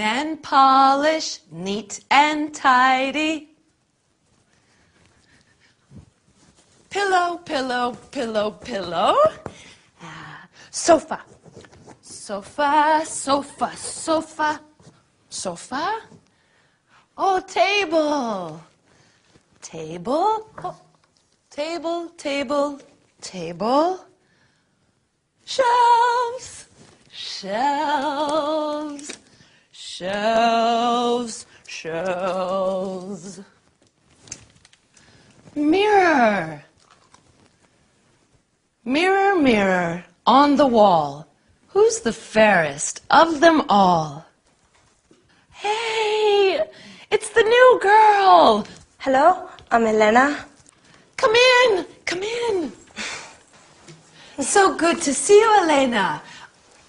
and polish, neat and tidy. Pillow, pillow, pillow, pillow. Sofa. Sofa, sofa, sofa, sofa. Oh, table. Table. Oh, table, table, table. Shelves. Shelves. Shelves. Shelves. Mirror. Mirror, mirror on the wall, who's the fairest of them all? Hey, it's the new girl. Hello, I'm Elena. Come in, come in. So good to see you, Elena.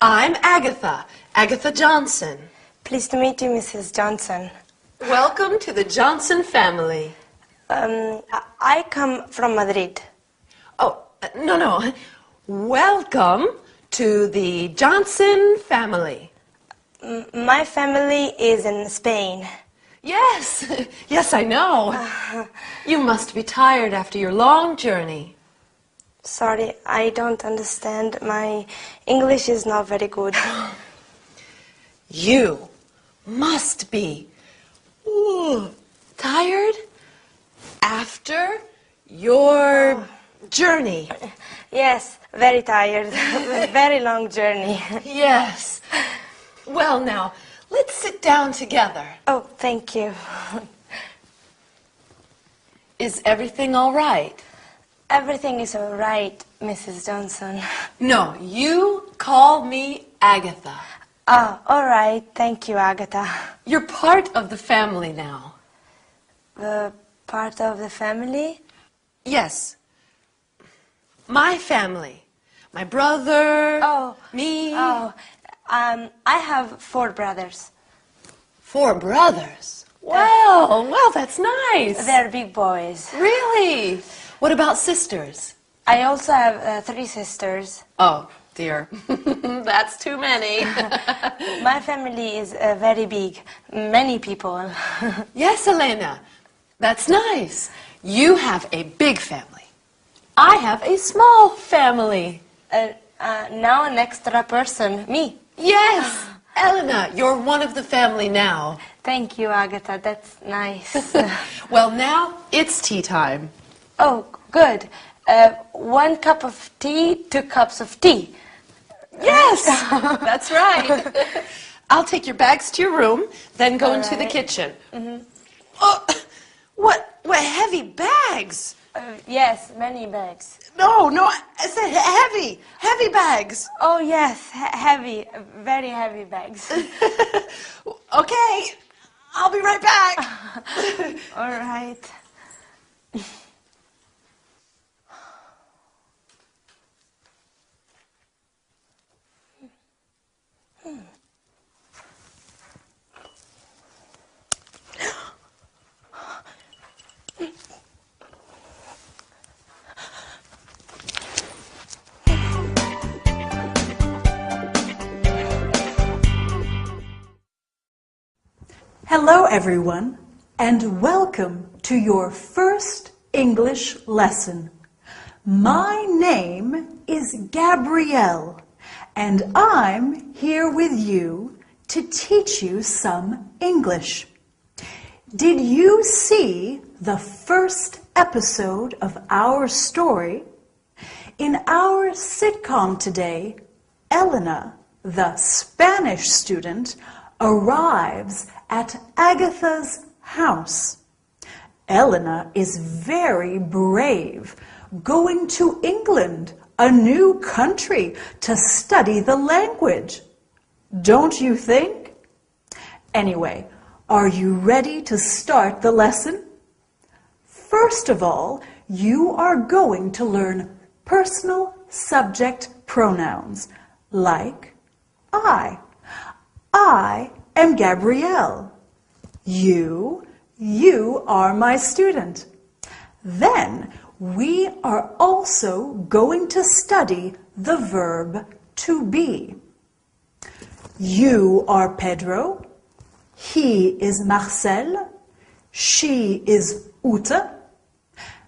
I'm Agatha, Agatha Johnson. Pleased to meet you, Mrs. Johnson. Welcome to the Johnson family. I come from Madrid. Oh, no. Welcome to the Johnson family. My family is in Spain. Yes, yes, I know. You must be tired after your long journey. Sorry, I don't understand. My English is not very good. You must be tired after your journey. Yes, very tired. Very long journey. Yes. Well, now, let's sit down together. Oh, thank you. Is everything all right? Everything is all right, Mrs. Johnson. No, you call me Agatha. Ah, all right. Thank you, Agatha. You're part of the family now. Part of the family? Yes. My family. My brother. Oh. Me. Oh, I have 4 brothers. 4 brothers. Well, that's nice. They're big boys. Really? What about sisters? I also have 3 sisters. Oh, dear. That's too many. My family is very big. Many people. Yes, Elena. That's nice. You have a big family. I have a small family. Now an extra person, me. Yes, Elena, you're one of the family now. Thank you, Agatha. That's nice. Well, now it's tea time. Oh, good. 1 cup of tea, 2 cups of tea. Yes, that's right. I'll take your bags to your room, then go into the right. kitchen. Oh, what heavy bags? Yes, many bags. No, I said heavy bags. Oh, yes, heavy, very heavy bags. Okay, I'll be right back. All right. Hello everyone, and welcome to your first English lesson. My name is Gabrielle, and I'm here with you to teach you some English. Did you see the first episode of our story? In our sitcom today, Elena, the Spanish student, arrives at Agatha's house. Elena is very brave, going to England, a new country, to study the language. Don't you think? Anyway, are you ready to start the lesson? First of all, you are going to learn personal subject pronouns like I. I am Gabrielle. You are my student. Then we are also going to study the verb to be. You are Pedro. He is Marcel. She is Ute.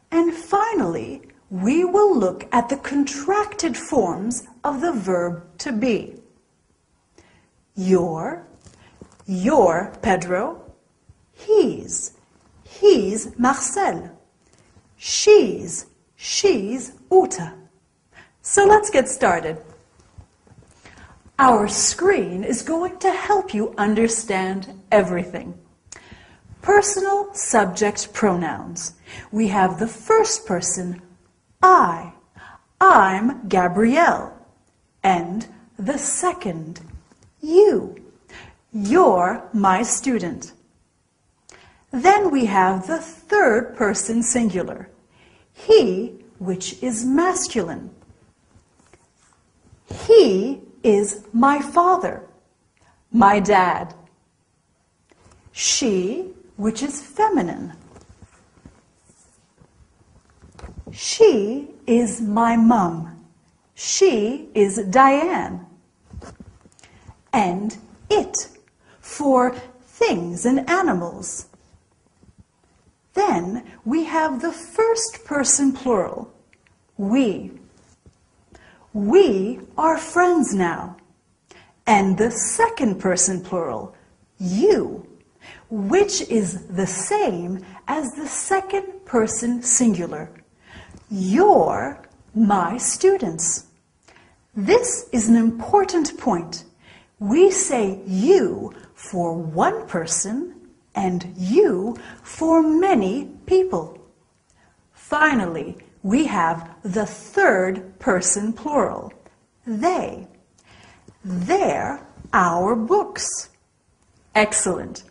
And finally, we will look at the contracted forms of the verb to be. Your Pedro. He's Marcel. She's Ute. So let's get started. Our screen is going to help you understand everything. Personal subject pronouns. We have the first person, I. I'm Gabrielle. And the second, you. You're my student. Then we have the third person singular, he, which is masculine. He is my father, my dad. She, which is feminine. She is my mum. She is Diane. And it, for things and animals. Then we have the first person plural, we. We are friends now. And the second person plural, you, which is the same as the second person singular. You're my students. This is an important point. We say you for one person and you for many people. Finally, we have the third person plural, they. They're our books. Excellent.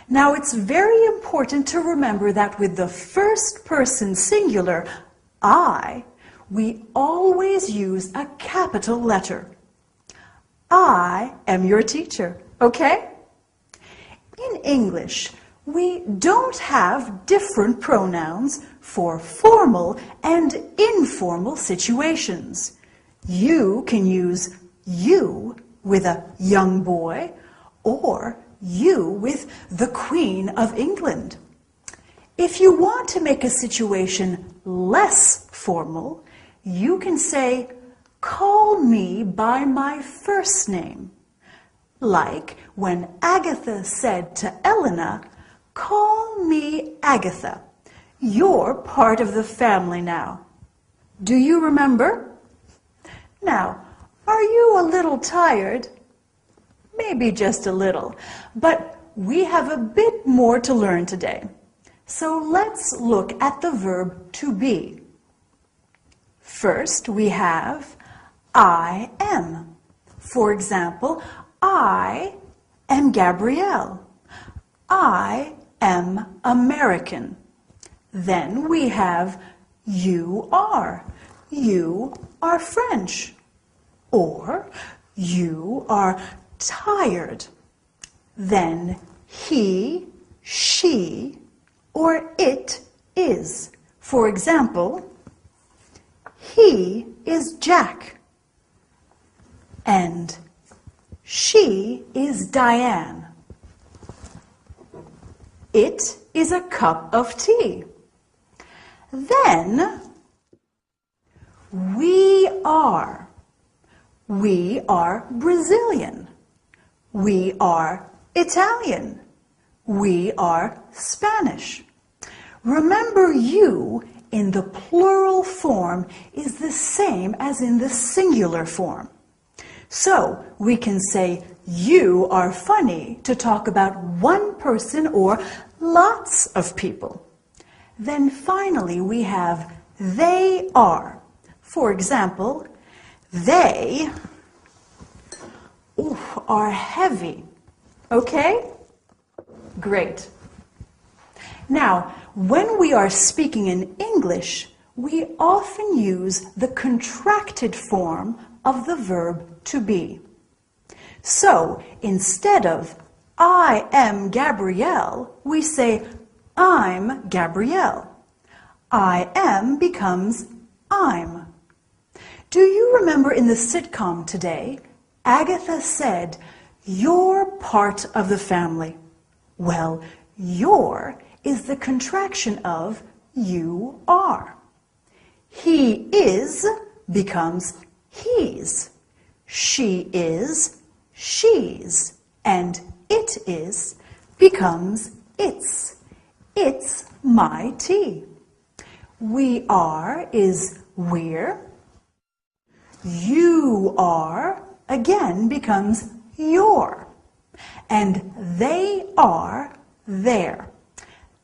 Now it's very important to remember that with the first person singular, I, we always use a capital letter. I am your teacher, okay? In English, we don't have different pronouns for formal and informal situations. You can use you with a young boy or you with the Queen of England. If you want to make a situation less formal, you can say, call me by my first name. Like when Agatha said to Elena, call me Agatha. You're part of the family now. Do you remember? Now, are you a little tired? Maybe just a little, but we have a bit more to learn today. So let's look at the verb to be. First, we have I am. For example, I am Gabrielle. I am American. Then we have you are. You are French. Or you are tired. Then he, she, or it is. For example, he is Jack. And she is Diane. It is a cup of tea. Then we are. We are Brazilian. We are Italian. We are Spanish. Remember, you in the plural form is the same as in the singular form. So we can say you are funny to talk about one person or lots of people. Then finally we have they are. For example, they are heavy. Okay? Great. Now, when we are speaking in English, we often use the contracted form of the verb to be. So, instead of I am Gabrielle, we say I'm Gabrielle. I am becomes I'm. Do you remember in the sitcom today, Agatha said, you're part of the family. Well, your is the contraction of you are. He is becomes he's. She is she's. And it is becomes its. It's my tea. We are is we're. You are again becomes your. And they are their.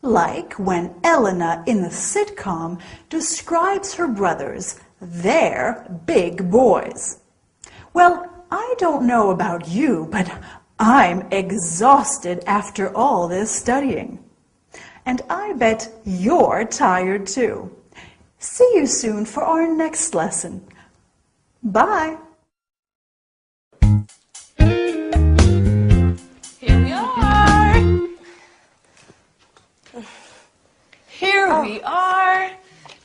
Like when Elena in the sitcom describes her brothers, they're big boys. Well, I don't know about you, but I'm exhausted after all this studying. And I bet you're tired too. See you soon for our next lesson. Bye. Here we are. Here we are.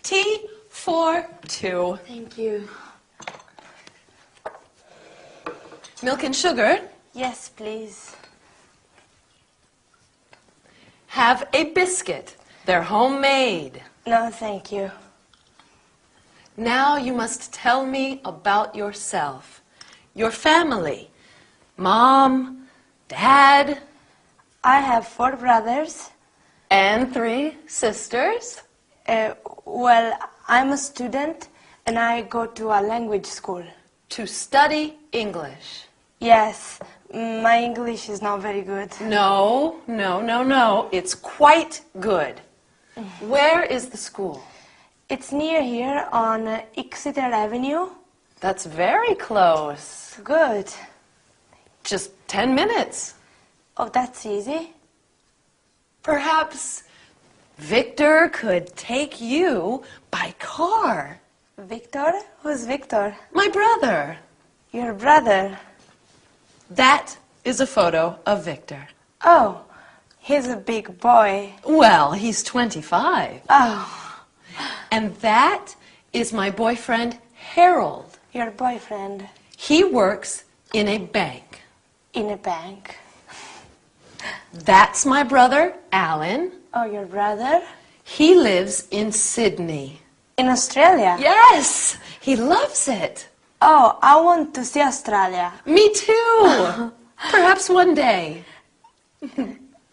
Tea for two. Thank you. Milk and sugar. Yes, please. Have a biscuit. They're homemade. No, thank you. Now you must tell me about yourself. Your family. Mom, Dad, I have 4 brothers. and 3 sisters. Well, I'm a student and I go to a language school. To study English. Yes, my English is not very good. No. It's quite good. Where is the school? It's near here on Exeter Avenue. That's very close. Good. Just 10 minutes. Oh, that's easy. Perhaps Victor could take you by car. Victor? Who's Victor? My brother. Your brother. That is a photo of Victor. Oh, he's a big boy. Well, he's 25. Oh, And that is my boyfriend, Harold. your boyfriend He works in a bank. in a bank. That's my brother, Alan. Oh, your brother? He lives in Sydney. In Australia? Yes, he loves it. Oh, I want to see Australia. Me too. Perhaps one day.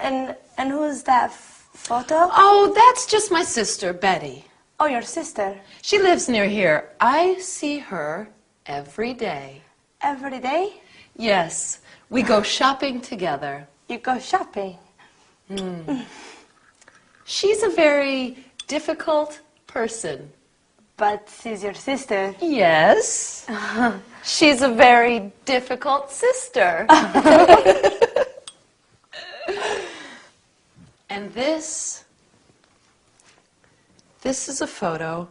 And who's that photo? Oh, that's just my sister, Betty. Oh, your sister. She lives near here. I see her every day. Every day? Yes, we go shopping together. You go shopping. She's a very difficult person. But she's your sister. Yes. She's a very difficult sister. And this is a photo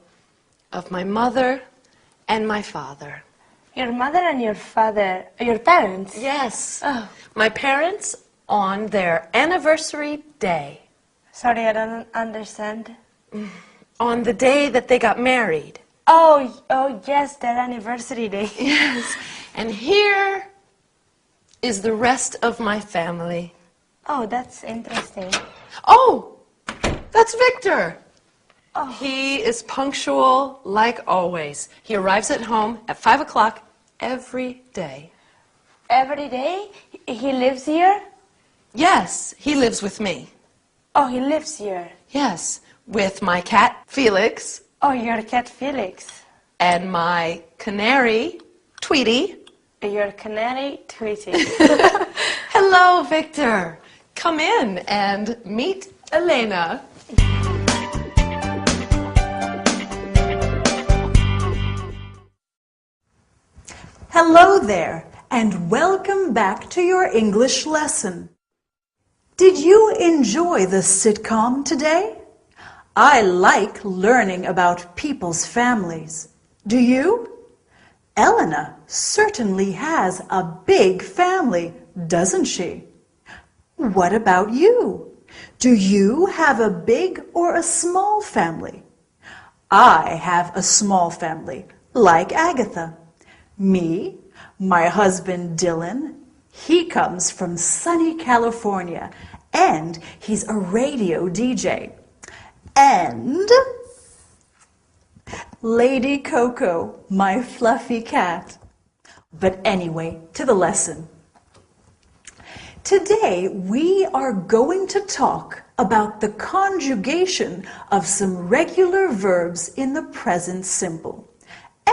of my mother and my father. Your mother and your father, your parents? Yes. Oh. My parents on their anniversary day. Sorry, I don't understand. On the day that they got married. Oh, yes, their anniversary day. Yes. And here is the rest of my family. Oh, that's interesting. Oh, that's Victor. Oh. He is punctual like always. He arrives at home at 5 o'clock every day. Every day? He lives here? Yes, he lives with me. Oh, he lives here. Yes, with my cat, Felix, Oh, your cat Felix. and my canary, Tweety. Your canary Tweety. Hello, Victor. Come in and meet Elena. Hello there, and welcome back to your English lesson. Did you enjoy the sitcom today? I like learning about people's families. Do you? Elena certainly has a big family, doesn't she? What about you? Do you have a big or a small family? I have a small family, like Agatha. Me, my husband Dylan, he comes from sunny California, and he's a radio DJ. And Lady Coco, my fluffy cat. But anyway, to the lesson. Today we are going to talk about the conjugation of some regular verbs in the present simple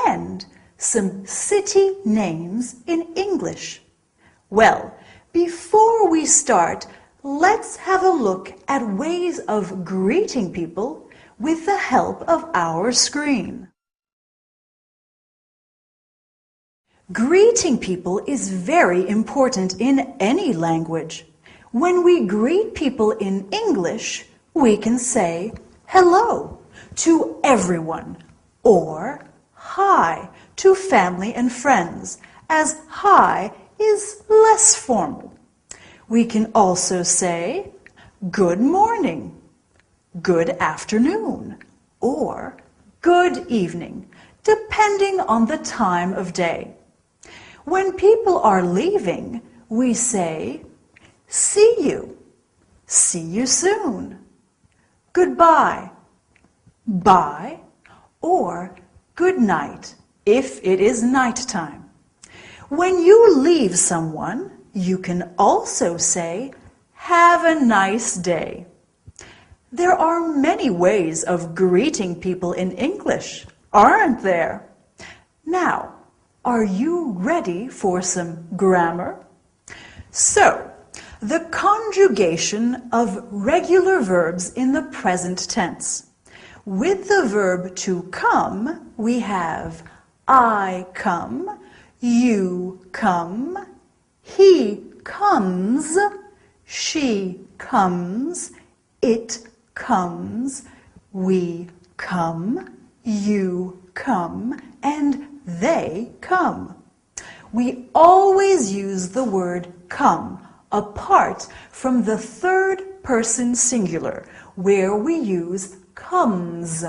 and some city names in English. Well, before we start, let's have a look at ways of greeting people with the help of our screen. Greeting people is very important in any language. When we greet people in English, we can say hello to everyone or hi to family and friends, as hi is less formal. We can also say good morning, good afternoon, or good evening, depending on the time of day. When people are leaving, we say see you soon, goodbye, bye, or good night if it is nighttime. When you leave someone, you can also say have a nice day. There are many ways of greeting people in English, aren't there? Now, are you ready for some grammar? So, the conjugation of regular verbs in the present tense. With the verb to come, we have I come, you come, he comes, she comes, it comes, we come, you come, and they come. We always use the word come apart from the third person singular, where we use comes.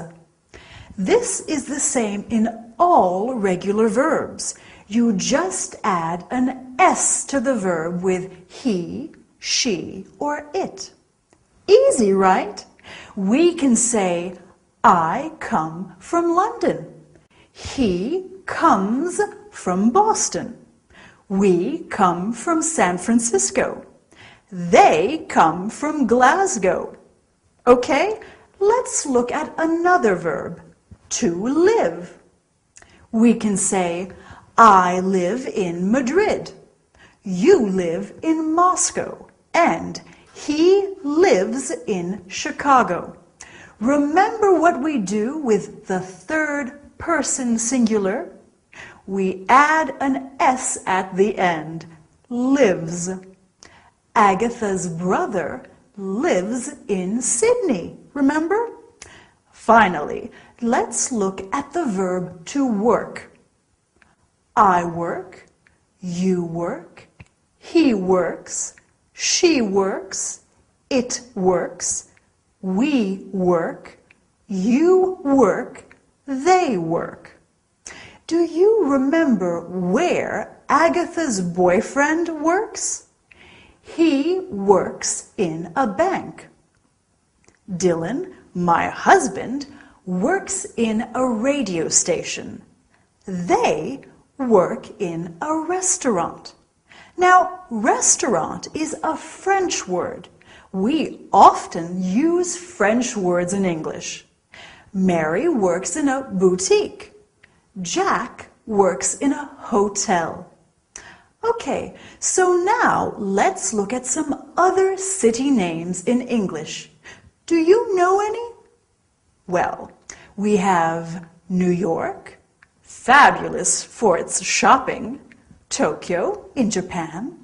This is the same in all regular verbs. You just add an S to the verb with he, she, or it. Easy, right? We can say, I come from London. He comes from Boston. We come from San Francisco. They come from Glasgow. Okay, let's look at another verb, to live. We can say, I live in Madrid. You live in Moscow. And he lives in Chicago. Remember what we do with the third person singular? We add an S at the end, lives. Agatha's brother lives in Sydney, remember? Finally, let's look at the verb to work. I work, you work, he works, she works, it works, we work, you work, they work. Do you remember where Agatha's boyfriend works? He works in a bank. Dylan, my husband, works in a radio station. They work in a restaurant. Now, restaurant is a French word. We often use French words in English. Mary works in a boutique. Jack works in a hotel. Okay, so now let's look at some other city names in English. Do you know any? Well, we have New York, fabulous for its shopping, Tokyo in Japan,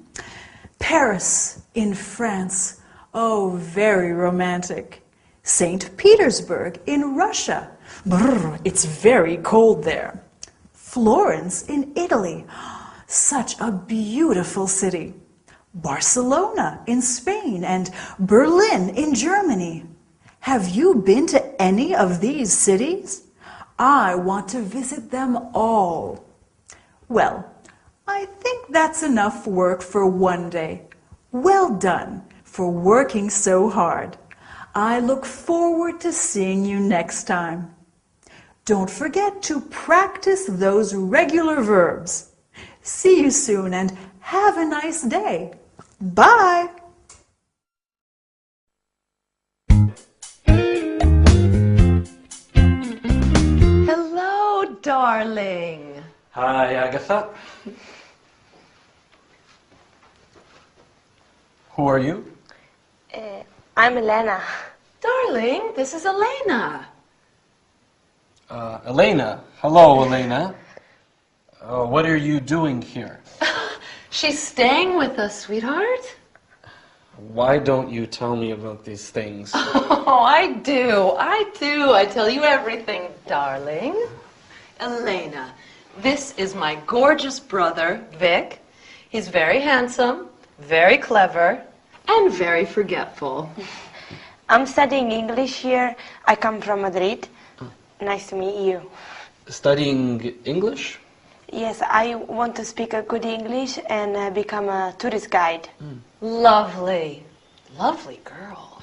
Paris in France, oh, very romantic, St. Petersburg in Russia, brr, it's very cold there, Florence in Italy, such a beautiful city, Barcelona in Spain, and Berlin in Germany. Have you been to any of these cities? I want to visit them all. Well, I think that's enough work for one day. Well done for working so hard. I look forward to seeing you next time. Don't forget to practice those regular verbs. See you soon and have a nice day. Bye! Hello, darling. Hi, Agatha. Who are you? I'm Elena. Darling, this is Elena. Elena. Hello, Elena. What are you doing here? She's staying with us, sweetheart. Why don't you tell me about these things? Oh, I do. I tell you everything, darling. Elena, this is my gorgeous brother, Vic. He's very handsome, very clever, and very forgetful. I'm studying English here. I come from Madrid. Nice to meet you. Studying English? Yes, I want to speak a good English and become a tourist guide. Lovely. Lovely girl.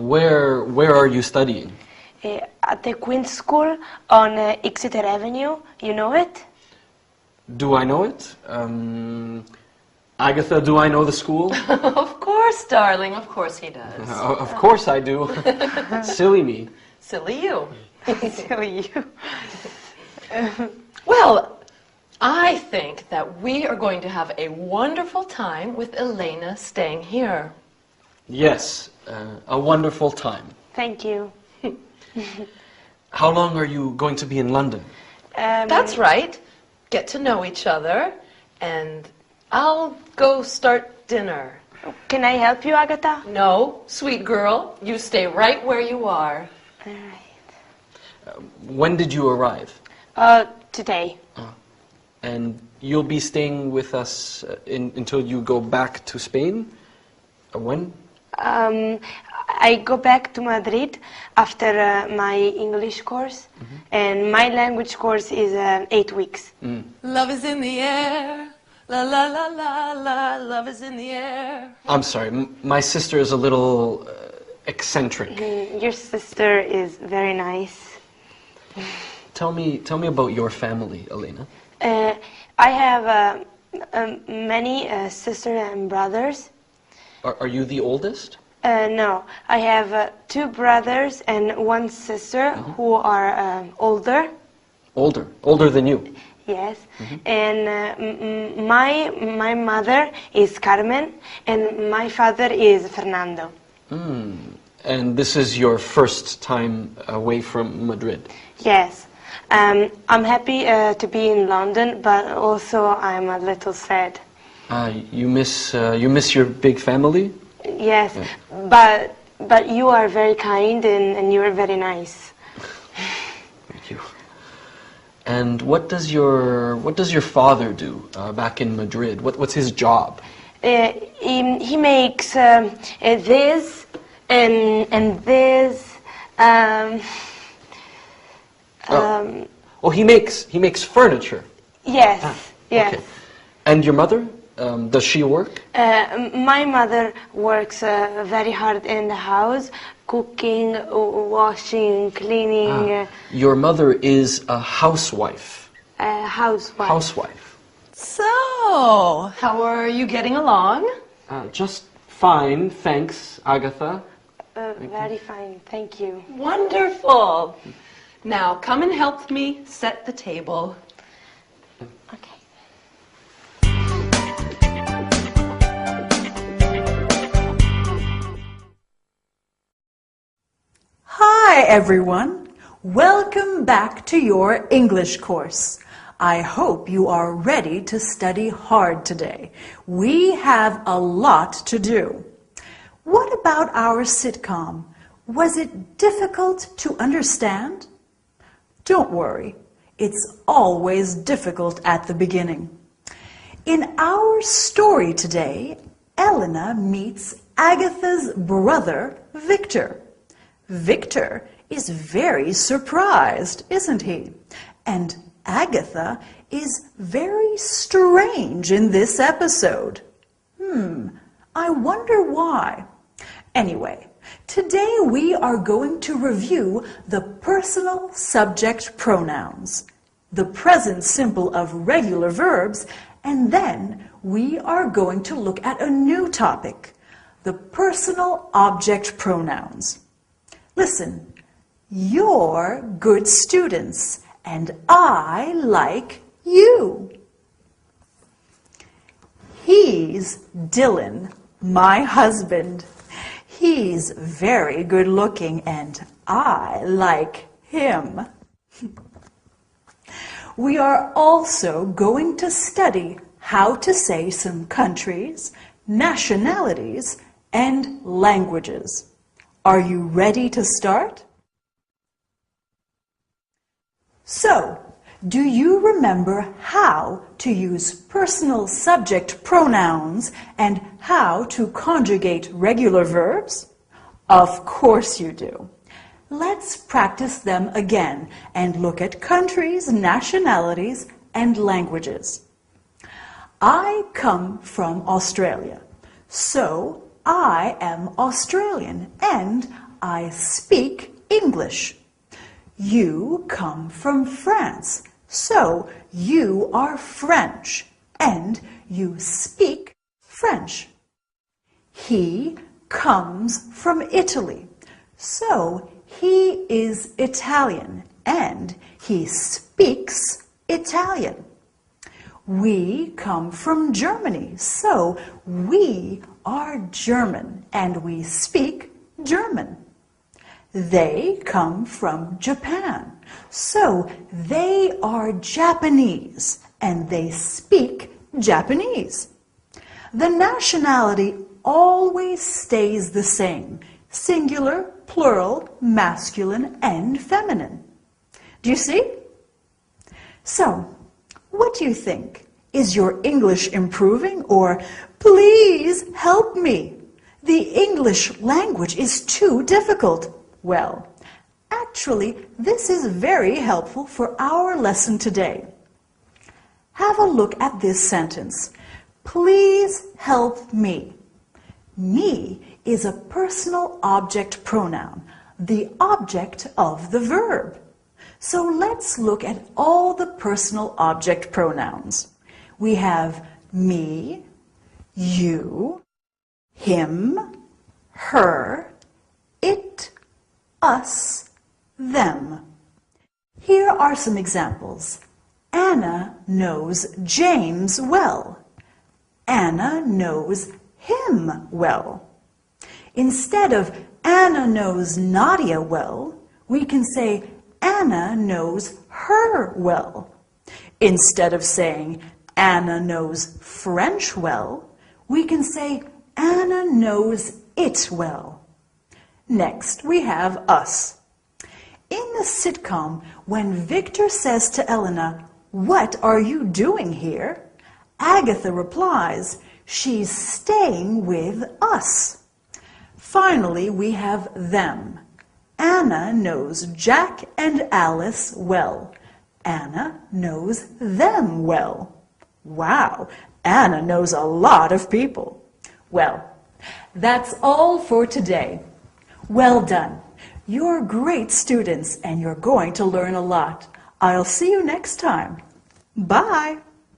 Where are you studying? At the Queen's School on Exeter Avenue. You know it? Do I know it? Agatha, do I know the school? Of course, darling. Of course he does. Of course I do. Silly me. Silly you. Silly you. Well, I think that we are going to have a wonderful time with Elena staying here. Yes, a wonderful time. Thank you. How long are you going to be in London? That's right. Get to know each other, and I'll go start dinner. Can I help you, Agatha? No, sweet girl, you stay right where you are. All right. When did you arrive? Today. And you'll be staying with us until you go back to Spain? When? I go back to Madrid after my English course, and my language course is 8 weeks. Love is in the air. La la la la la. Love is in the air. I'm sorry, my sister is a little eccentric. Your sister is very nice. Tell me about your family, Elena. I have many sisters and brothers. Are you the oldest? No, I have 2 brothers and 1 sister who are older. Older than you? Yes, and my mother is Carmen and my father is Fernando. And this is your first time away from Madrid? Yes, I'm happy to be in London, but also I'm a little sad. You miss your big family? Yes, but you are very kind and you are very nice. Thank you. And what does your father do back in Madrid? What's his job? He makes this and this. He makes furniture. Yes, yes. Okay. And your mother? Does she work? My mother works very hard in the house, cooking, washing, cleaning. Your mother is a housewife. Housewife. Housewife. So, how are you getting along? Just fine, thanks, Agatha. Very fine, thank you. Wonderful. Now, come and help me set the table. Okay. Hi everyone! Welcome back to your English course. I hope you are ready to study hard today. We have a lot to do. What about our sitcom? Was it difficult to understand? Don't worry, it's always difficult at the beginning. In our story today, Elena meets Agatha's brother, Victor. Victor is very surprised, isn't he? And Agatha is very strange in this episode. I wonder why. Anyway, today we are going to review the personal subject pronouns, the present simple of regular verbs, and then we are going to look at a new topic, the personal object pronouns. Listen, you're good students, and I like you. He's Dylan, my husband. He's very good looking, and I like him. We are also going to study how to say some countries, nationalities, and languages. Are you ready to start? So, do you remember how to use personal subject pronouns and how to conjugate regular verbs? Of course you do. Let's practice them again and look at countries, nationalities, and languages. I come from Australia, so I am Australian and I speak English. You come from France, so you are French and you speak French. He comes from Italy, so he is Italian and he speaks Italian. We come from Germany, so we are German and we speak German. They come from Japan, so they are Japanese and they speak Japanese. The nationality always stays the same, singular, plural, masculine, and feminine. Do you see? So, what do you think? Is your English improving, or please help me? The English language is too difficult. Well, actually, this is very helpful for our lesson today. Have a look at this sentence. Please help me. Me is a personal object pronoun, the object of the verb. So let's look at all the personal object pronouns. We have me, you, him, her, it, us, them. Here are some examples. Anna knows James well. Anna knows him well. Instead of Anna knows Nadia well, we can say Anna knows her well. Instead of saying Anna knows French well, we can say Anna knows it well. Next, we have us. In the sitcom, when Victor says to Elena, "What are you doing here?" Agatha replies, "She's staying with us." Finally, we have them. Anna knows Jack and Alice well. Anna knows them well. Wow, Anna knows a lot of people. Well, that's all for today. Well done. You're great students and you're going to learn a lot. I'll see you next time. Bye.